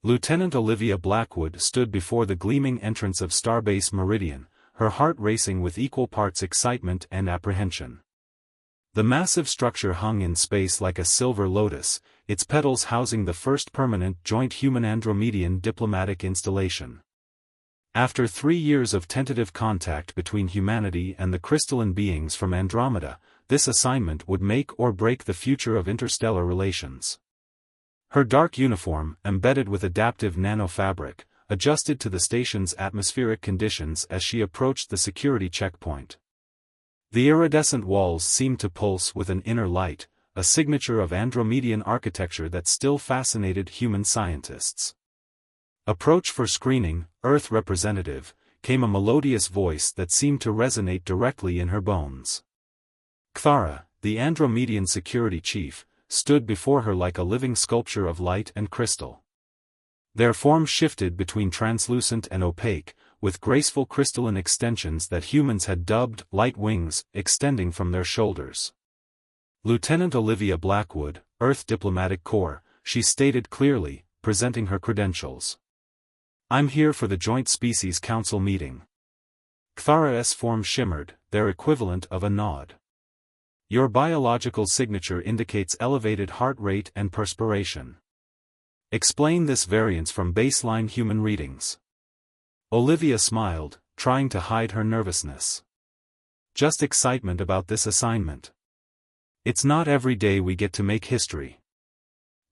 Lieutenant Olivia Blackwood stood before the gleaming entrance of Starbase Meridian, her heart racing with equal parts excitement and apprehension. The massive structure hung in space like a silver lotus, its petals housing the first permanent joint human-Andromedian diplomatic installation. After 3 years of tentative contact between humanity and the crystalline beings from Andromeda, this assignment would make or break the future of interstellar relations. Her dark uniform, embedded with adaptive nanofabric, adjusted to the station's atmospheric conditions as she approached the security checkpoint. The iridescent walls seemed to pulse with an inner light, a signature of Andromedian architecture that still fascinated human scientists. "Approach for screening, Earth representative," came a melodious voice that seemed to resonate directly in her bones. Kthara, the Andromedian security chief, stood before her like a living sculpture of light and crystal. Their form shifted between translucent and opaque, with graceful crystalline extensions that humans had dubbed light wings, extending from their shoulders. "Lieutenant Olivia Blackwood, Earth Diplomatic Corps," she stated clearly, presenting her credentials. "I'm here for the Joint Species Council meeting." Kthara's form shimmered, their equivalent of a nod. "Your biological signature indicates elevated heart rate and perspiration. Explain this variance from baseline human readings." Olivia smiled, trying to hide her nervousness. "Just excitement about this assignment. It's not every day we get to make history."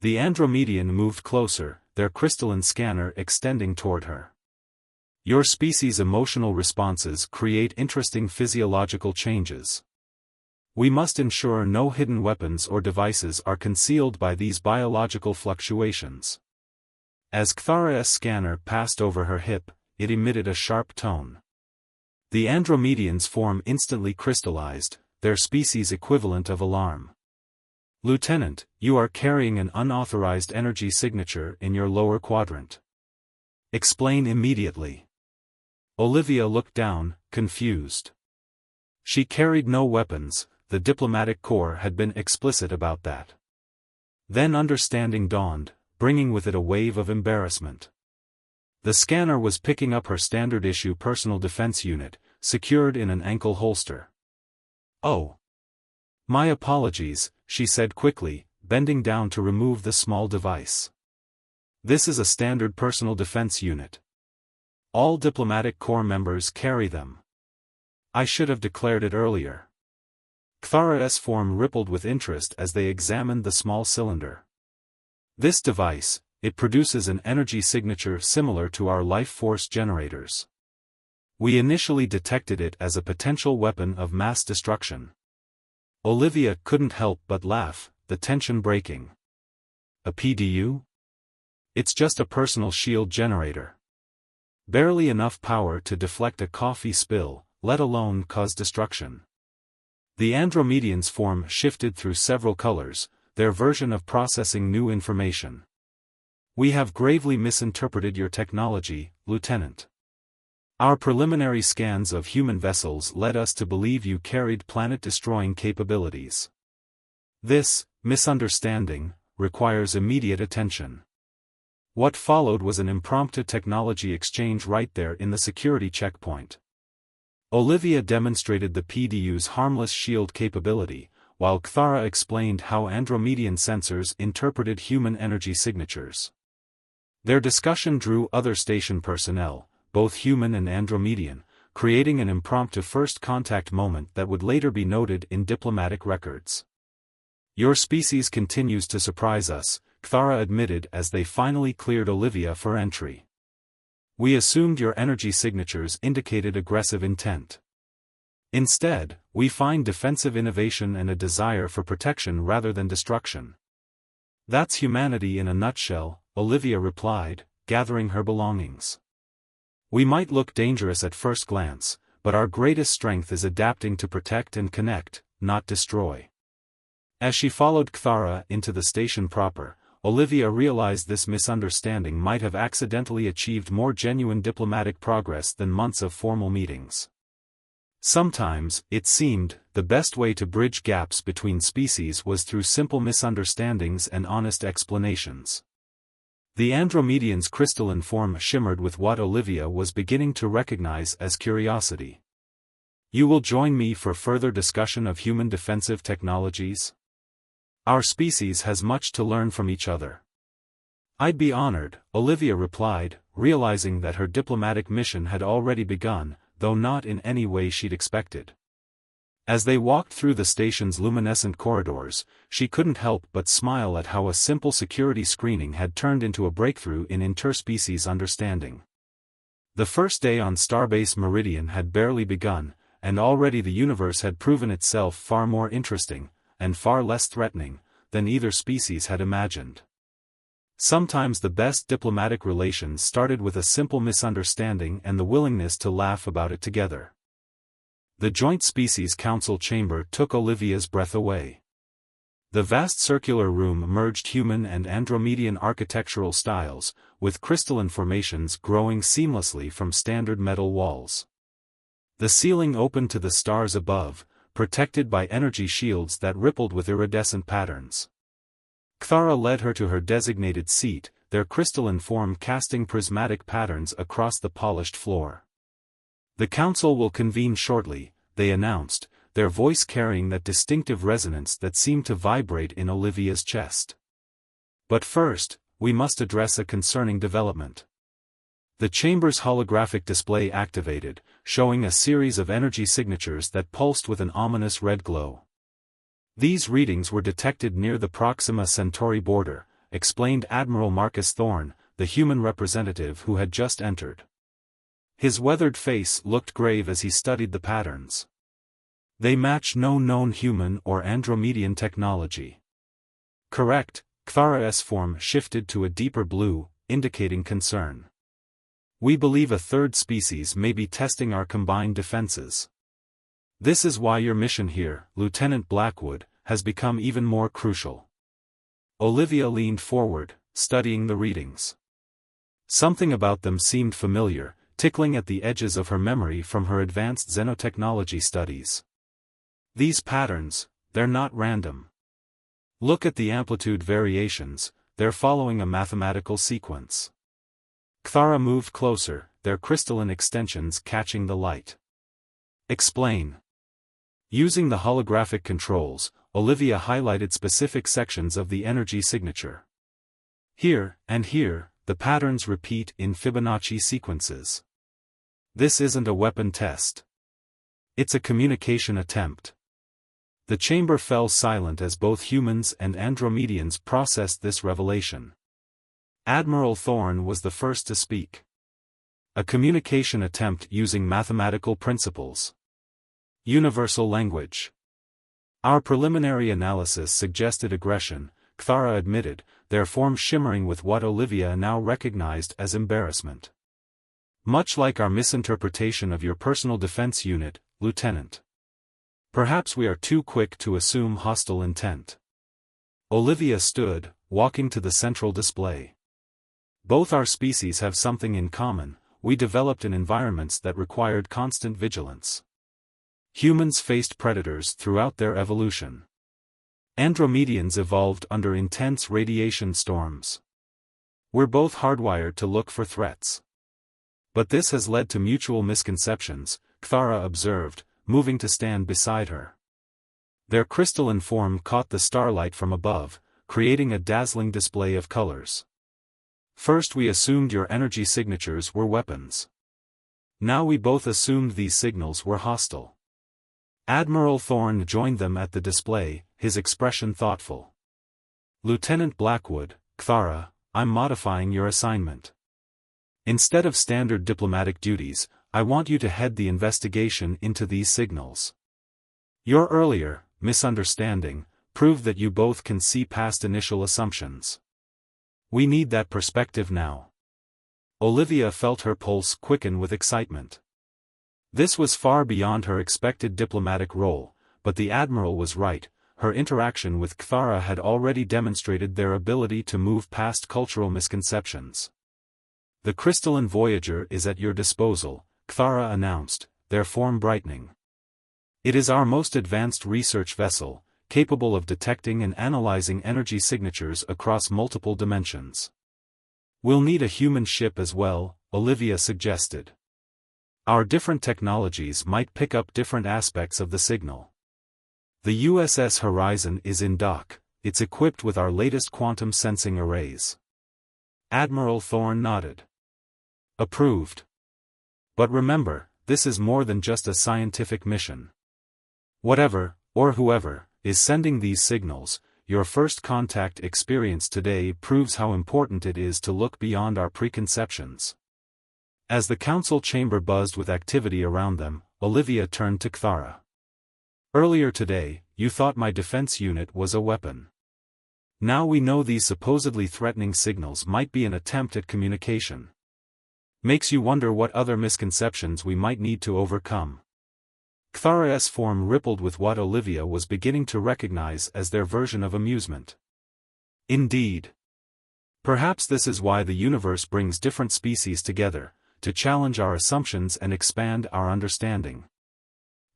The Andromedian moved closer, their crystalline scanner extending toward her. "Your species' emotional responses create interesting physiological changes. We must ensure no hidden weapons or devices are concealed by these biological fluctuations." As Kthara's scanner passed over her hip, it emitted a sharp tone. The Andromedian's form instantly crystallized, their species' equivalent of alarm. "Lieutenant, you are carrying an unauthorized energy signature in your lower quadrant. Explain immediately." Olivia looked down, confused. She carried no weapons, the diplomatic corps had been explicit about that. Then understanding dawned, bringing with it a wave of embarrassment. The scanner was picking up her standard-issue personal defense unit, secured in an ankle holster. "Oh. My apologies," she said quickly, bending down to remove the small device. "This is a standard personal defense unit. All diplomatic corps members carry them. I should have declared it earlier." Kthara's form rippled with interest as they examined the small cylinder. "This device, it produces an energy signature similar to our life force generators. We initially detected it as a potential weapon of mass destruction." Olivia couldn't help but laugh, the tension breaking. "A PDU? It's just a personal shield generator. Barely enough power to deflect a coffee spill, let alone cause destruction." The Andromedian's form shifted through several colors, their version of processing new information. "We have gravely misinterpreted your technology, Lieutenant. Our preliminary scans of human vessels led us to believe you carried planet-destroying capabilities. This misunderstanding requires immediate attention." What followed was an impromptu technology exchange right there in the security checkpoint. Olivia demonstrated the PDU's harmless shield capability, while Kthara explained how Andromedian sensors interpreted human energy signatures. Their discussion drew other station personnel, both human and Andromedian, creating an impromptu first contact moment that would later be noted in diplomatic records. "Your species continues to surprise us," Kthara admitted as they finally cleared Olivia for entry. "We assumed your energy signatures indicated aggressive intent. Instead, we find defensive innovation and a desire for protection rather than destruction." "That's humanity in a nutshell," Olivia replied, gathering her belongings. "We might look dangerous at first glance, but our greatest strength is adapting to protect and connect, not destroy." As she followed Kthara into the station proper, Olivia realized this misunderstanding might have accidentally achieved more genuine diplomatic progress than months of formal meetings. Sometimes, it seemed, the best way to bridge gaps between species was through simple misunderstandings and honest explanations. The Andromedian's crystalline form shimmered with what Olivia was beginning to recognize as curiosity. You will join me for further discussion of human defensive technologies? Our species has much to learn from each other. I'd be honored, Olivia replied, realizing that her diplomatic mission had already begun, though not in any way she'd expected. As they walked through the station's luminescent corridors, she couldn't help but smile at how a simple security screening had turned into a breakthrough in interspecies understanding. The first day on Starbase Meridian had barely begun, and already the universe had proven itself far more interesting, and far less threatening, than either species had imagined. Sometimes the best diplomatic relations started with a simple misunderstanding and the willingness to laugh about it together. The Joint Species Council chamber took Olivia's breath away. The vast circular room merged human and Andromedian architectural styles, with crystalline formations growing seamlessly from standard metal walls. The ceiling opened to the stars above, protected by energy shields that rippled with iridescent patterns. Cthara led her to her designated seat, their crystalline form casting prismatic patterns across the polished floor. The council will convene shortly, they announced, their voice carrying that distinctive resonance that seemed to vibrate in Olivia's chest. But first, we must address a concerning development. The chamber's holographic display activated, showing a series of energy signatures that pulsed with an ominous red glow. These readings were detected near the Proxima Centauri border, explained Admiral Marcus Thorne, the human representative who had just entered. His weathered face looked grave as he studied the patterns. They match no known human or Andromedian technology. Correct, Cthara's form shifted to a deeper blue, indicating concern. We believe a third species may be testing our combined defenses. This is why your mission here, Lieutenant Blackwood, has become even more crucial. Olivia leaned forward, studying the readings. Something about them seemed familiar, tickling at the edges of her memory from her advanced xenotechnology studies. These patterns, they're not random. Look at the amplitude variations, they're following a mathematical sequence. Cthara moved closer, their crystalline extensions catching the light. Explain. Using the holographic controls, Olivia highlighted specific sections of the energy signature. Here, and here, the patterns repeat in Fibonacci sequences. This isn't a weapon test. It's a communication attempt. The chamber fell silent as both humans and Andromedians processed this revelation. Admiral Thorne was the first to speak. A communication attempt using mathematical principles. Universal language. Our preliminary analysis suggested aggression, Cthara admitted, their form shimmering with what Olivia now recognized as embarrassment. Much like our misinterpretation of your personal defense unit, Lieutenant. Perhaps we are too quick to assume hostile intent. Olivia stood, walking to the central display. Both our species have something in common, we developed in environments that required constant vigilance. Humans faced predators throughout their evolution. Andromedians evolved under intense radiation storms. We're both hardwired to look for threats. But this has led to mutual misconceptions, Cthara observed, moving to stand beside her. Their crystalline form caught the starlight from above, creating a dazzling display of colors. First we assumed your energy signatures were weapons. Now we both assumed these signals were hostile. Admiral Thorne joined them at the display, his expression thoughtful. Lieutenant Blackwood, Cthara, I'm modifying your assignment. Instead of standard diplomatic duties, I want you to head the investigation into these signals. Your earlier misunderstanding proved that you both can see past initial assumptions. We need that perspective now. Olivia felt her pulse quicken with excitement. This was far beyond her expected diplomatic role, but the Admiral was right, her interaction with Cthara had already demonstrated their ability to move past cultural misconceptions. The crystalline Voyager is at your disposal, Cthara announced, their form brightening. It is our most advanced research vessel, capable of detecting and analyzing energy signatures across multiple dimensions. We'll need a human ship as well, Olivia suggested. Our different technologies might pick up different aspects of the signal. The USS Horizon is in dock, it's equipped with our latest quantum sensing arrays. Admiral Thorne nodded. Approved. But remember, this is more than just a scientific mission. Whatever, or whoever, is sending these signals, your first contact experience today proves how important it is to look beyond our preconceptions. As the council chamber buzzed with activity around them, Olivia turned to Kthara. Earlier today, you thought my defense unit was a weapon. Now we know these supposedly threatening signals might be an attempt at communication. Makes you wonder what other misconceptions we might need to overcome. Kthara's form rippled with what Olivia was beginning to recognize as their version of amusement. Indeed. Perhaps this is why the universe brings different species together, to challenge our assumptions and expand our understanding.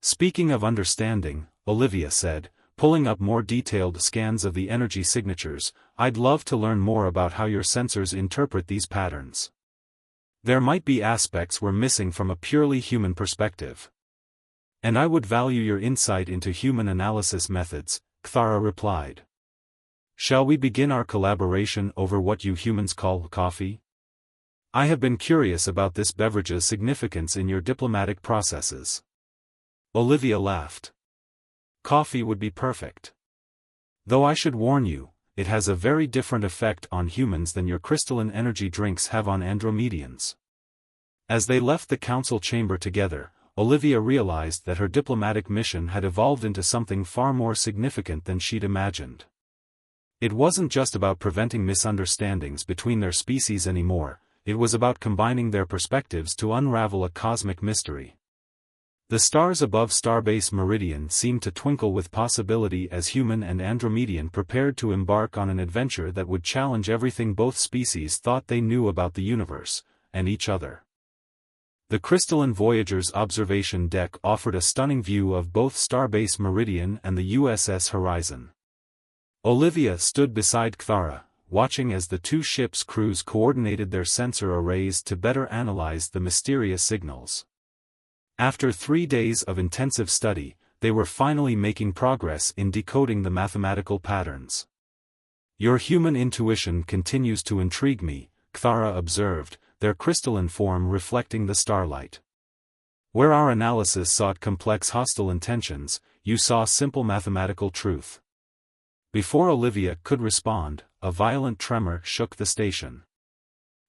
Speaking of understanding, Olivia said, pulling up more detailed scans of the energy signatures, I'd love to learn more about how your sensors interpret these patterns. There might be aspects we're missing from a purely human perspective. And I would value your insight into human analysis methods, Kthara replied. Shall we begin our collaboration over what you humans call coffee? I have been curious about this beverage's significance in your diplomatic processes. Olivia laughed. Coffee would be perfect. Though I should warn you, it has a very different effect on humans than your crystalline energy drinks have on Andromedians. As they left the council chamber together, Olivia realized that her diplomatic mission had evolved into something far more significant than she'd imagined. It wasn't just about preventing misunderstandings between their species anymore, it was about combining their perspectives to unravel a cosmic mystery. The stars above Starbase Meridian seemed to twinkle with possibility as human and Andromedian prepared to embark on an adventure that would challenge everything both species thought they knew about the universe, and each other. The crystalline Voyager's observation deck offered a stunning view of both Starbase Meridian and the USS Horizon. Olivia stood beside Kthara, watching as the two ships' crews coordinated their sensor arrays to better analyze the mysterious signals. After 3 days of intensive study, they were finally making progress in decoding the mathematical patterns. Your human intuition continues to intrigue me, Kthara observed, their crystalline form reflecting the starlight. Where our analysis sought complex hostile intentions, you saw simple mathematical truth. Before Olivia could respond, a violent tremor shook the station.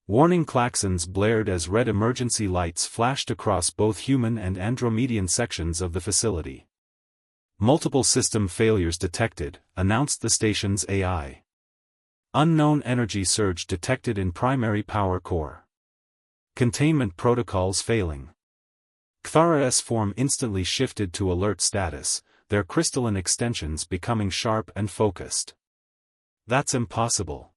Warning klaxons blared as red emergency lights flashed across both human and Andromedian sections of the facility. Multiple system failures detected, announced the station's AI. Unknown energy surge detected in primary power core. Containment protocols failing. Kthara's form instantly shifted to alert status, their crystalline extensions becoming sharp and focused. That's impossible.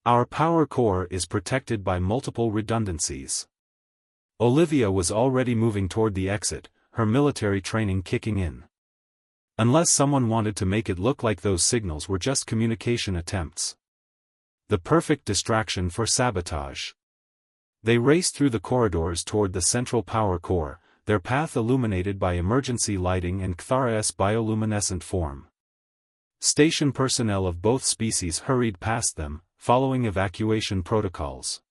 Our power core is protected by multiple redundancies. Olivia was already moving toward the exit, her military training kicking in. Unless someone wanted to make it look like those signals were just communication attempts. The perfect distraction for sabotage. They raced through the corridors toward the central power core, their path illuminated by emergency lighting and Kthara's bioluminescent form. Station personnel of both species hurried past them, following evacuation protocols.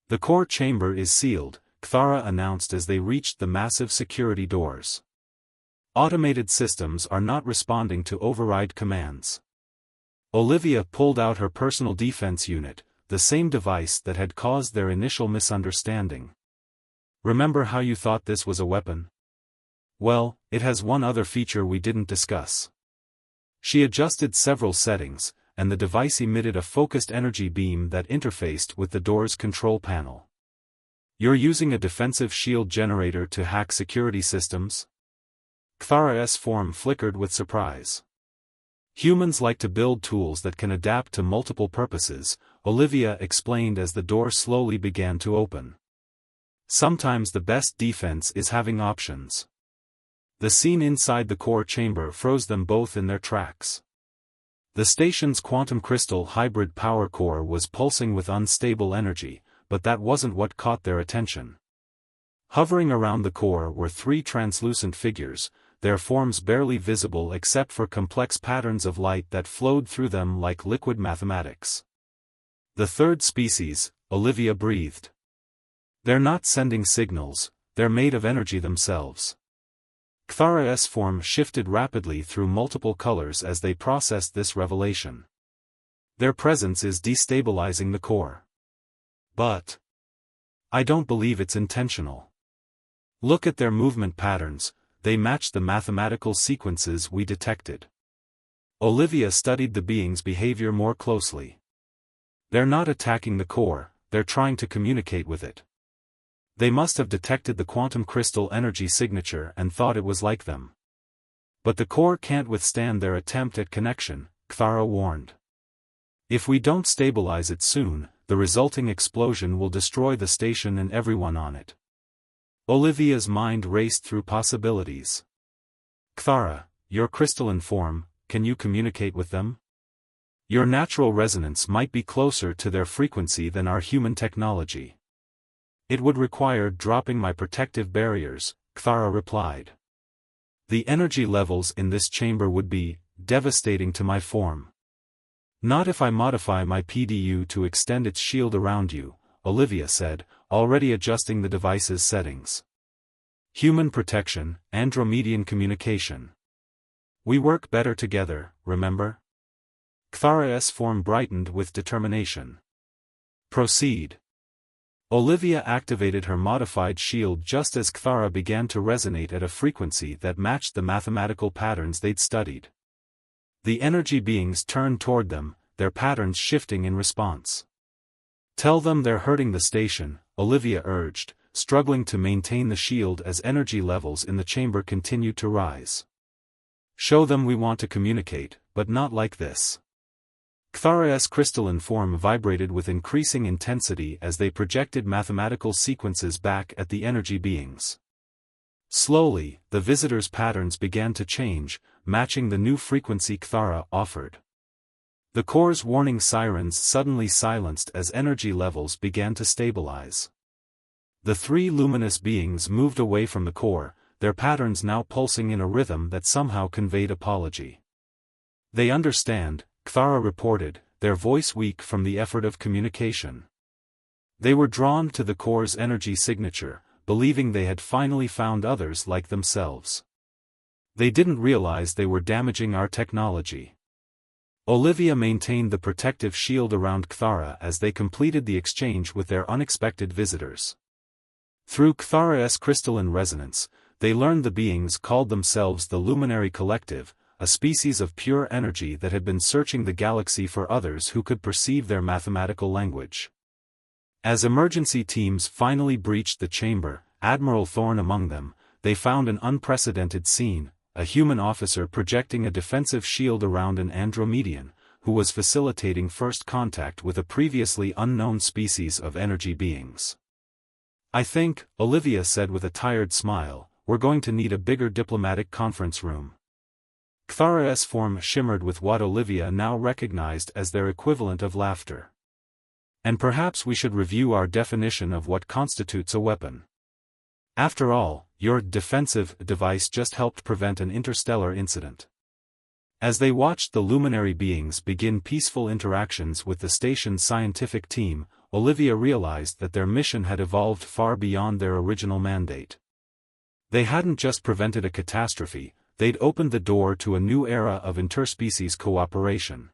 The core chamber is sealed, Kthara announced as they reached the massive security doors. Automated systems are not responding to override commands. Olivia pulled out her personal defense unit, the same device that had caused their initial misunderstanding. Remember how you thought this was a weapon? Well, it has one other feature we didn't discuss. She adjusted several settings, and the device emitted a focused energy beam that interfaced with the door's control panel. You're using a defensive shield generator to hack security systems? Kthara's form flickered with surprise. Humans like to build tools that can adapt to multiple purposes, Olivia explained as the door slowly began to open. Sometimes the best defense is having options. The scene inside the core chamber froze them both in their tracks. The station's quantum crystal hybrid power core was pulsing with unstable energy, but that wasn't what caught their attention. Hovering around the core were three translucent figures, their forms barely visible except for complex patterns of light that flowed through them like liquid mathematics. The third species, Olivia breathed. They're not sending signals, they're made of energy themselves. Kthara's form shifted rapidly through multiple colors as they processed this revelation. Their presence is destabilizing the core. But I don't believe it's intentional. Look at their movement patterns, they match the mathematical sequences we detected. Olivia studied the being's behavior more closely. They're not attacking the core, they're trying to communicate with it. They must have detected the quantum crystal energy signature and thought it was like them. But the core can't withstand their attempt at connection, Kthara warned. If we don't stabilize it soon, the resulting explosion will destroy the station and everyone on it. Olivia's mind raced through possibilities. Kthara, your crystalline form, can you communicate with them? Your natural resonance might be closer to their frequency than our human technology. It would require dropping my protective barriers, Kthara replied. The energy levels in this chamber would be devastating to my form. Not if I modify my PDU to extend its shield around you, Olivia said, already adjusting the device's settings. Human protection, Andromedian communication. We work better together, remember? Kthara's form brightened with determination. Proceed. Olivia activated her modified shield just as Kthara began to resonate at a frequency that matched the mathematical patterns they'd studied. The energy beings turned toward them, their patterns shifting in response. Tell them they're hurting the station, Olivia urged, struggling to maintain the shield as energy levels in the chamber continued to rise. Show them we want to communicate, but not like this. Kthara's crystalline form vibrated with increasing intensity as they projected mathematical sequences back at the energy beings. Slowly, the visitors' patterns began to change, matching the new frequency Kthara offered. The core's warning sirens suddenly silenced as energy levels began to stabilize. The three luminous beings moved away from the core, their patterns now pulsing in a rhythm that somehow conveyed apology. They understand, Kthara reported, their voice weak from the effort of communication. They were drawn to the core's energy signature, believing they had finally found others like themselves. They didn't realize they were damaging our technology. Olivia maintained the protective shield around Kthara as they completed the exchange with their unexpected visitors. Through Kthara's crystalline resonance, they learned the beings called themselves the Luminary Collective, a species of pure energy that had been searching the galaxy for others who could perceive their mathematical language. As emergency teams finally breached the chamber, Admiral Thorne among them, they found an unprecedented scene, a human officer projecting a defensive shield around an Andromedian, who was facilitating first contact with a previously unknown species of energy beings. I think, Olivia said with a tired smile, we're going to need a bigger diplomatic conference room. Kthara's form shimmered with what Olivia now recognized as their equivalent of laughter. And perhaps we should review our definition of what constitutes a weapon. After all, your defensive device just helped prevent an interstellar incident. As they watched the luminary beings begin peaceful interactions with the station's scientific team, Olivia realized that their mission had evolved far beyond their original mandate. They hadn't just prevented a catastrophe, they'd opened the door to a new era of interspecies cooperation.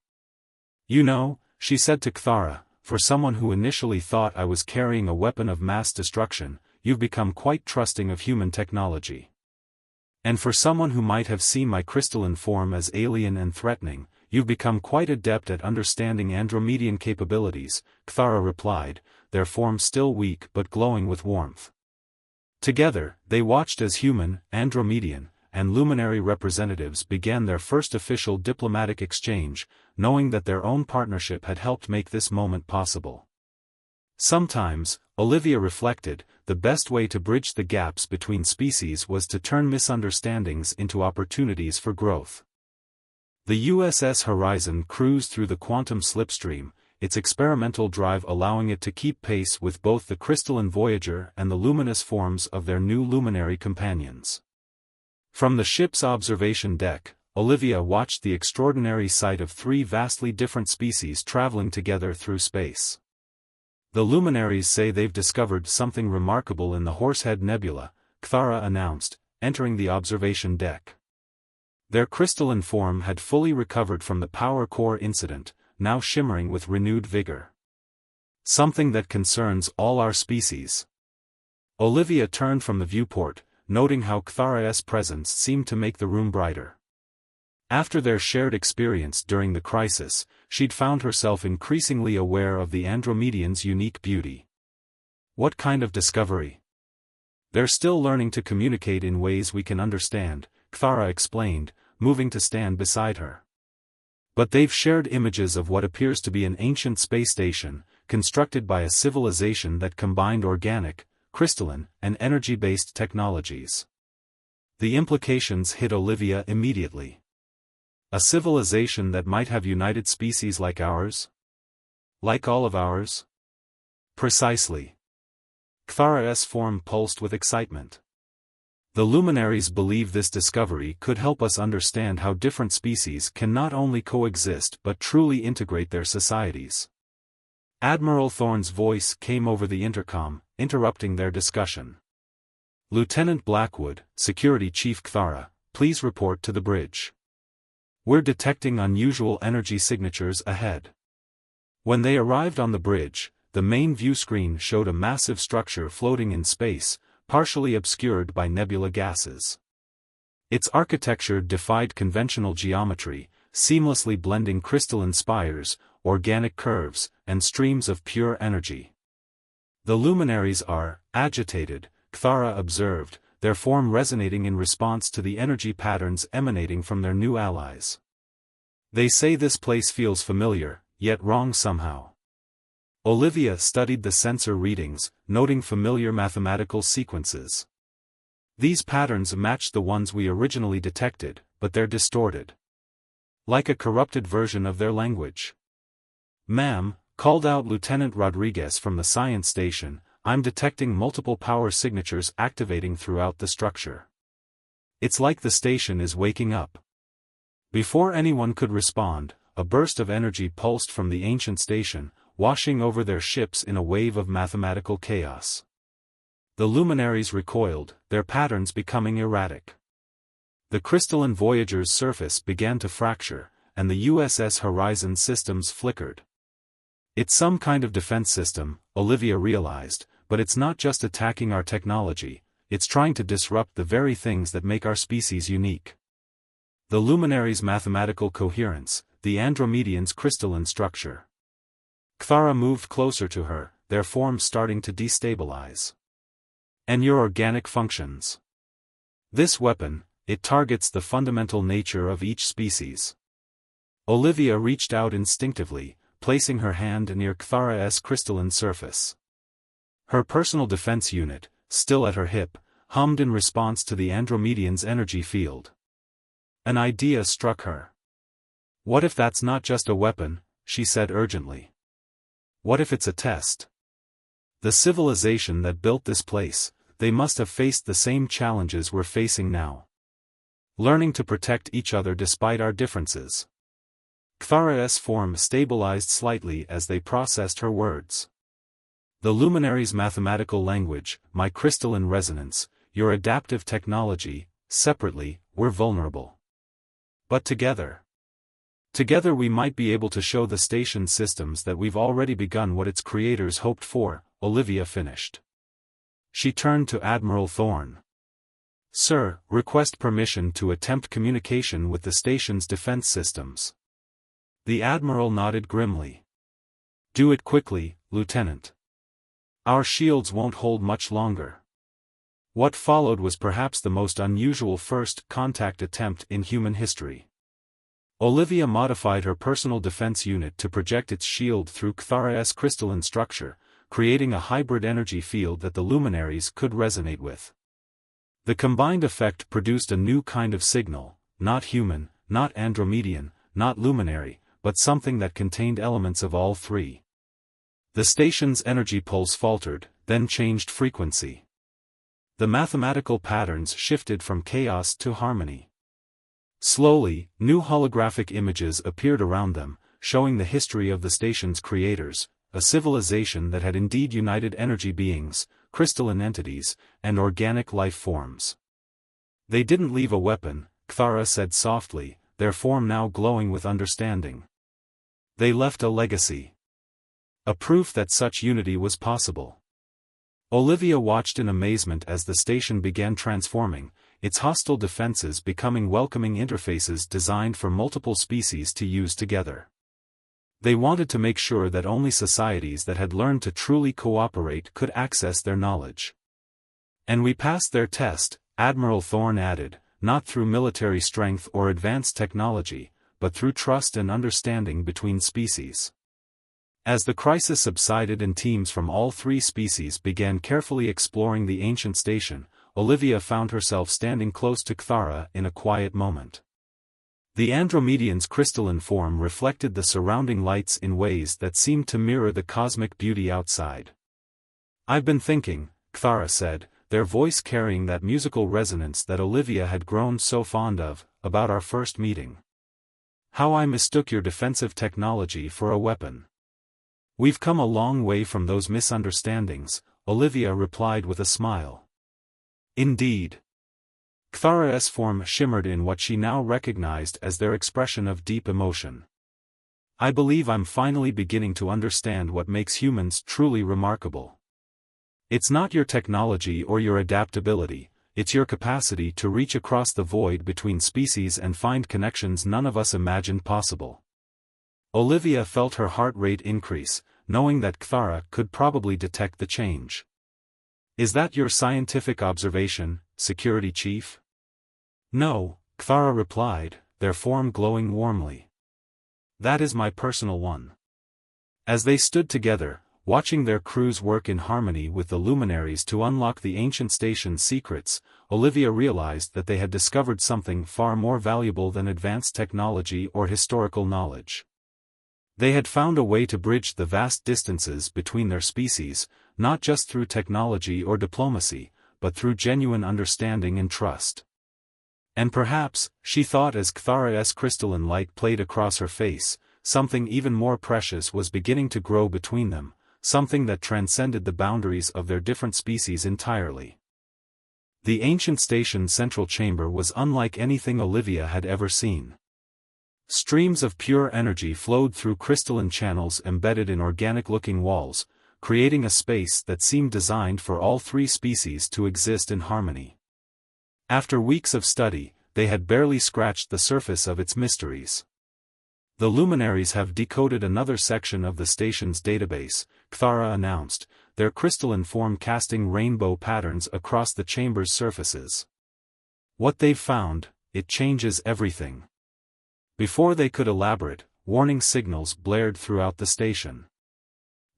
You know, she said to Kthara, for someone who initially thought I was carrying a weapon of mass destruction, you've become quite trusting of human technology. And for someone who might have seen my crystalline form as alien and threatening, you've become quite adept at understanding Andromedian capabilities, Kthara replied, their form still weak but glowing with warmth. Together, they watched as human, Andromedian, and luminary representatives began their first official diplomatic exchange, knowing that their own partnership had helped make this moment possible. Sometimes, Olivia reflected, the best way to bridge the gaps between species was to turn misunderstandings into opportunities for growth. The USS Horizon cruised through the quantum slipstream, its experimental drive allowing it to keep pace with both the crystalline Voyager and the luminous forms of their new luminary companions. From the ship's observation deck, Olivia watched the extraordinary sight of three vastly different species traveling together through space. The luminaries say they've discovered something remarkable in the Horsehead Nebula, Kthara announced, entering the observation deck. Their crystalline form had fully recovered from the power core incident, now shimmering with renewed vigor. Something that concerns all our species. Olivia turned from the viewport, noting how Kthara's presence seemed to make the room brighter. After their shared experience during the crisis, she'd found herself increasingly aware of the Andromedians' unique beauty. What kind of discovery? They're still learning to communicate in ways we can understand, Kthara explained, moving to stand beside her. But they've shared images of what appears to be an ancient space station, constructed by a civilization that combined organic, crystalline, and energy-based technologies. The implications hit Olivia immediately. A civilization that might have united species like ours? Like all of ours? Precisely. Kthara's form pulsed with excitement. The luminaries believe this discovery could help us understand how different species can not only coexist but truly integrate their societies. Admiral Thorne's voice came over the intercom, interrupting their discussion. Lieutenant Blackwood, Security Chief Kthara, please report to the bridge. We're detecting unusual energy signatures ahead. When they arrived on the bridge, the main view screen showed a massive structure floating in space, partially obscured by nebula gases. Its architecture defied conventional geometry, seamlessly blending crystalline spires, organic curves, and streams of pure energy. The luminaries are agitated, Kthara observed, their form resonating in response to the energy patterns emanating from their new allies. They say this place feels familiar, yet wrong somehow. Olivia studied the sensor readings, noting familiar mathematical sequences. These patterns match the ones we originally detected, but they're distorted. Like a corrupted version of their language. "Ma'am," called out Lieutenant Rodriguez from the science station, "I'm detecting multiple power signatures activating throughout the structure. It's like the station is waking up." Before anyone could respond, a burst of energy pulsed from the ancient station, washing over their ships in a wave of mathematical chaos. The luminaries recoiled, their patterns becoming erratic. The crystalline Voyager's surface began to fracture, and the USS Horizon systems flickered. It's some kind of defense system, Olivia realized, but it's not just attacking our technology, it's trying to disrupt the very things that make our species unique. The luminaries' mathematical coherence, the Andromedians' crystalline structure. Kthara moved closer to her, their forms starting to destabilize. "And your organic functions. This weapon, it targets the fundamental nature of each species." Olivia reached out instinctively, placing her hand near Kthara's crystalline surface. Her personal defense unit, still at her hip, hummed in response to the Andromedian's energy field. An idea struck her. "What if that's not just a weapon?" she said urgently. "What if it's a test? The civilization that built this place, they must have faced the same challenges we're facing now. Learning to protect each other despite our differences." Kthara's form stabilized slightly as they processed her words. "The luminaries' mathematical language, my crystalline resonance, your adaptive technology, separately, we're vulnerable. But together we might be able to show the station systems that we've already begun what its creators hoped for," Olivia finished. She turned to Admiral Thorne. "Sir, request permission to attempt communication with the station's defense systems." The Admiral nodded grimly. "Do it quickly, Lieutenant. Our shields won't hold much longer." What followed was perhaps the most unusual first contact attempt in human history. Olivia modified her personal defense unit to project its shield through Kthara's crystalline structure, creating a hybrid energy field that the luminaries could resonate with. The combined effect produced a new kind of signal, not human, not Andromedian, not luminary, but something that contained elements of all three. The station's energy pulse faltered, then changed frequency. The mathematical patterns shifted from chaos to harmony. Slowly, new holographic images appeared around them, showing the history of the station's creators, a civilization that had indeed united energy beings, crystalline entities, and organic life forms. They didn't leave a weapon, Kthara said softly, their form now glowing with understanding. They left a legacy. A proof that such unity was possible. Olivia watched in amazement as the station began transforming, its hostile defenses becoming welcoming interfaces designed for multiple species to use together. They wanted to make sure that only societies that had learned to truly cooperate could access their knowledge. And we passed their test, Admiral Thorne added, not through military strength or advanced technology, but through trust and understanding between species. As the crisis subsided and teams from all three species began carefully exploring the ancient station, Olivia found herself standing close to Kthara in a quiet moment. The Andromedian's crystalline form reflected the surrounding lights in ways that seemed to mirror the cosmic beauty outside. "I've been thinking," Kthara said, their voice carrying that musical resonance that Olivia had grown so fond of, "about our first meeting. How I mistook your defensive technology for a weapon." "We've come a long way from those misunderstandings," Olivia replied with a smile. "Indeed." Kthara's form shimmered in what she now recognized as their expression of deep emotion. "I believe I'm finally beginning to understand what makes humans truly remarkable. It's not your technology or your adaptability, it's your capacity to reach across the void between species and find connections none of us imagined possible." Olivia felt her heart rate increase, knowing that Kthara could probably detect the change. "Is that your scientific observation, Security Chief?" "No," Kthara replied, their form glowing warmly. "That is my personal one." As they stood together, watching their crews work in harmony with the luminaries to unlock the ancient station's secrets, Olivia realized that they had discovered something far more valuable than advanced technology or historical knowledge. They had found a way to bridge the vast distances between their species, not just through technology or diplomacy, but through genuine understanding and trust. And perhaps, she thought as Kthara's crystalline light played across her face, something even more precious was beginning to grow between them, something that transcended the boundaries of their different species entirely. The ancient station's central chamber was unlike anything Olivia had ever seen. Streams of pure energy flowed through crystalline channels embedded in organic-looking walls, creating a space that seemed designed for all three species to exist in harmony. After weeks of study, they had barely scratched the surface of its mysteries. "The luminaries have decoded another section of the station's database," Kthara announced, their crystalline form casting rainbow patterns across the chamber's surfaces. "What they've found, it changes everything." Before they could elaborate, warning signals blared throughout the station.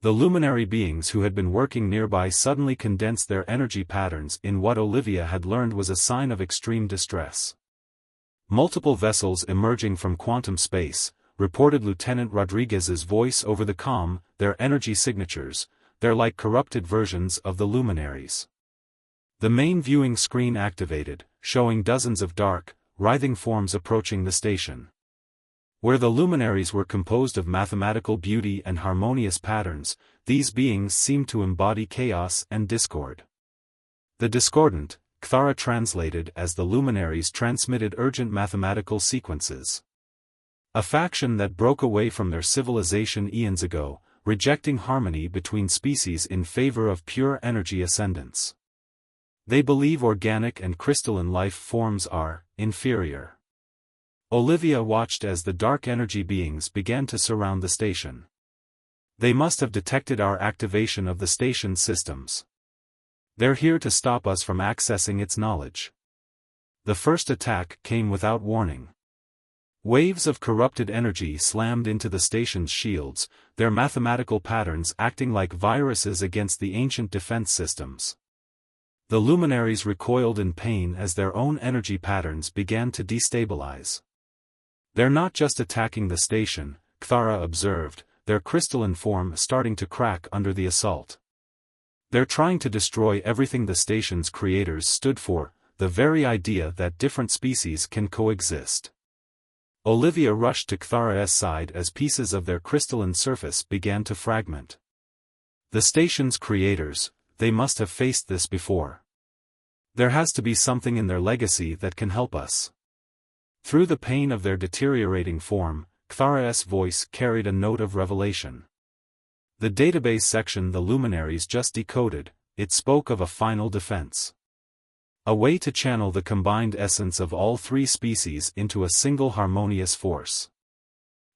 The luminary beings who had been working nearby suddenly condensed their energy patterns in what Olivia had learned was a sign of extreme distress. Multiple vessels emerging from quantum space, reported Lieutenant Rodriguez's voice over the comm, their energy signatures, they're like corrupted versions of the luminaries. The main viewing screen activated, showing dozens of dark, writhing forms approaching the station. Where the luminaries were composed of mathematical beauty and harmonious patterns, these beings seemed to embody chaos and discord. The discordant, Kthara translated as the luminaries transmitted urgent mathematical sequences. A faction that broke away from their civilization eons ago, rejecting harmony between species in favor of pure energy ascendance. They believe organic and crystalline life forms are inferior. Olivia watched as the dark energy beings began to surround the station. "They must have detected our activation of the station's systems. They're here to stop us from accessing its knowledge." The first attack came without warning. Waves of corrupted energy slammed into the station's shields, their mathematical patterns acting like viruses against the ancient defense systems. The luminaries recoiled in pain as their own energy patterns began to destabilize. They're not just attacking the station, Cthara observed, their crystalline form starting to crack under the assault. They're trying to destroy everything the station's creators stood for, the very idea that different species can coexist. Olivia rushed to Cthara's side as pieces of their crystalline surface began to fragment. The station's creators, they must have faced this before. There has to be something in their legacy that can help us. Through the pain of their deteriorating form, Cthara's voice carried a note of revelation. The database section the luminaries just decoded, it spoke of a final defense. A way to channel the combined essence of all three species into a single harmonious force.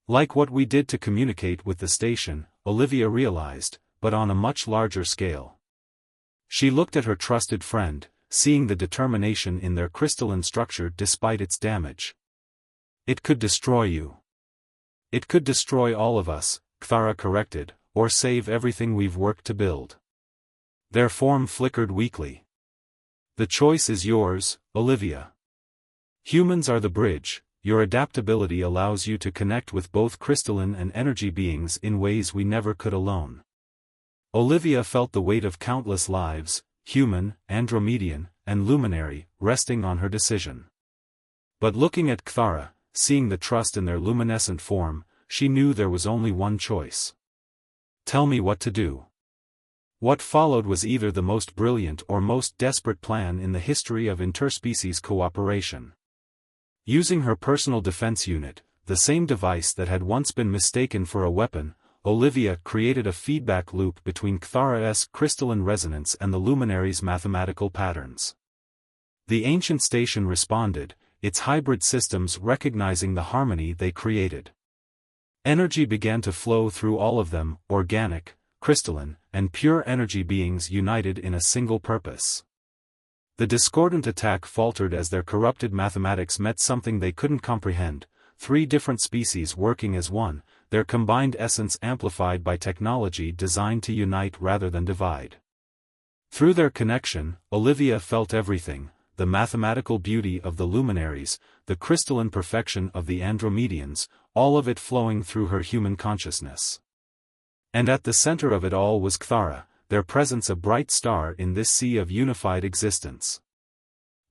Like what we did to communicate with the station, Olivia realized, but on a much larger scale. She looked at her trusted friend, seeing the determination in their crystalline structure despite its damage. It could destroy you. It could destroy all of us, Cthara corrected, or save everything we've worked to build. Their form flickered weakly. The choice is yours, Olivia. Humans are the bridge, your adaptability allows you to connect with both crystalline and energy beings in ways we never could alone. Olivia felt the weight of countless lives, human, Andromedian, and luminary, resting on her decision. But looking at Cthara, seeing the trust in their luminescent form, she knew there was only one choice. Tell me what to do. What followed was either the most brilliant or most desperate plan in the history of interspecies cooperation. Using her personal defense unit, the same device that had once been mistaken for a weapon, Olivia created a feedback loop between Cthara's crystalline resonance and the luminaries' mathematical patterns. The ancient station responded, its hybrid systems recognizing the harmony they created. Energy began to flow through all of them, organic, crystalline, and pure energy beings united in a single purpose. The discordant attack faltered as their corrupted mathematics met something they couldn't comprehend, three different species working as one, their combined essence amplified by technology designed to unite rather than divide. Through their connection, Olivia felt everything, the mathematical beauty of the luminaries, the crystalline perfection of the Andromedians, all of it flowing through her human consciousness. And at the center of it all was Cthara, their presence a bright star in this sea of unified existence.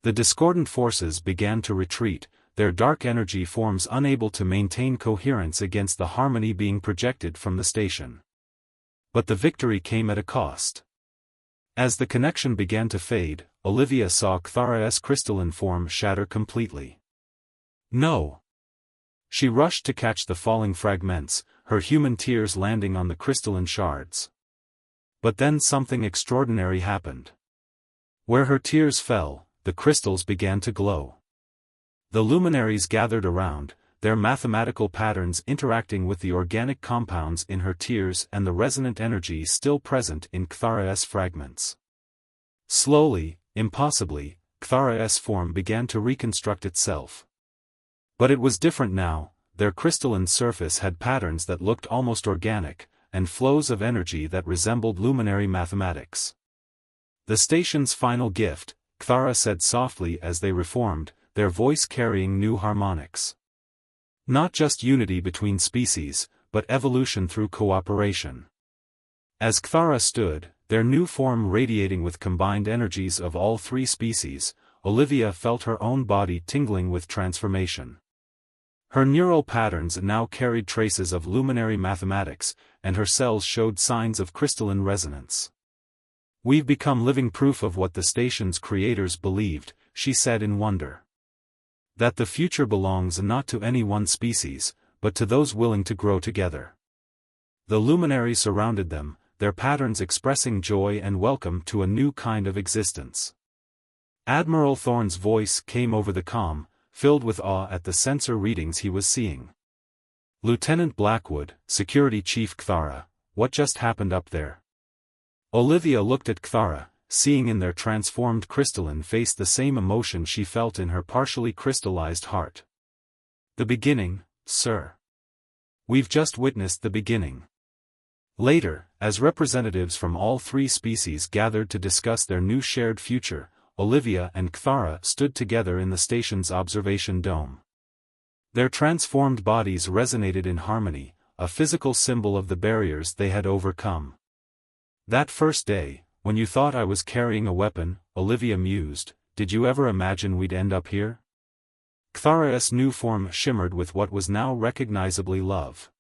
The discordant forces began to retreat, their dark energy forms unable to maintain coherence against the harmony being projected from the station. But the victory came at a cost. As the connection began to fade, Olivia saw Cthara's crystalline form shatter completely. No! She rushed to catch the falling fragments, her human tears landing on the crystalline shards. But then something extraordinary happened. Where her tears fell, the crystals began to glow. The luminaries gathered around, their mathematical patterns interacting with the organic compounds in her tears and the resonant energy still present in Cthara's fragments. Slowly, impossibly, Cthara's form began to reconstruct itself. But it was different now, their crystalline surface had patterns that looked almost organic, and flows of energy that resembled luminary mathematics. The station's final gift, Cthara said softly as they reformed, their voice carrying new harmonics. Not just unity between species, but evolution through cooperation. As Cthara stood, their new form radiating with combined energies of all three species, Olivia felt her own body tingling with transformation. Her neural patterns now carried traces of luminary mathematics, and her cells showed signs of crystalline resonance. We've become living proof of what the station's creators believed, she said in wonder. That the future belongs not to any one species, but to those willing to grow together. The luminaries surrounded them, their patterns expressing joy and welcome to a new kind of existence. Admiral Thorne's voice came over the comm, filled with awe at the sensor readings he was seeing. Lieutenant Blackwood, Security Chief Cthara, what just happened up there? Olivia looked at Cthara, seeing in their transformed crystalline face the same emotion she felt in her partially crystallized heart. The beginning, sir. We've just witnessed the beginning. Later, as representatives from all three species gathered to discuss their new shared future, Olivia and Cthara stood together in the station's observation dome. Their transformed bodies resonated in harmony, a physical symbol of the barriers they had overcome. That first day, when you thought I was carrying a weapon, Olivia mused, did you ever imagine we'd end up here? Cthulhu's new form shimmered with what was now recognizably love.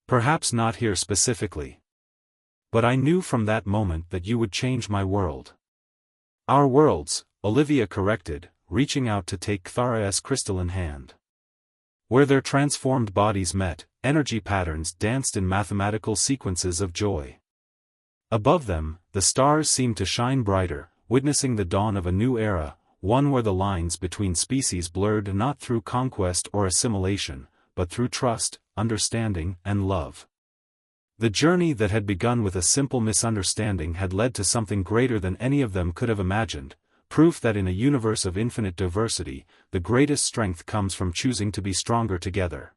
Perhaps not here specifically. But I knew from that moment that you would change my world. Our worlds, Olivia corrected, reaching out to take Cthulhu's crystalline hand. Where their transformed bodies met, energy patterns danced in mathematical sequences of joy. Above them, the stars seemed to shine brighter, witnessing the dawn of a new era, one where the lines between species blurred not through conquest or assimilation, but through trust, understanding, and love. The journey that had begun with a simple misunderstanding had led to something greater than any of them could have imagined, proof that in a universe of infinite diversity, the greatest strength comes from choosing to be stronger together.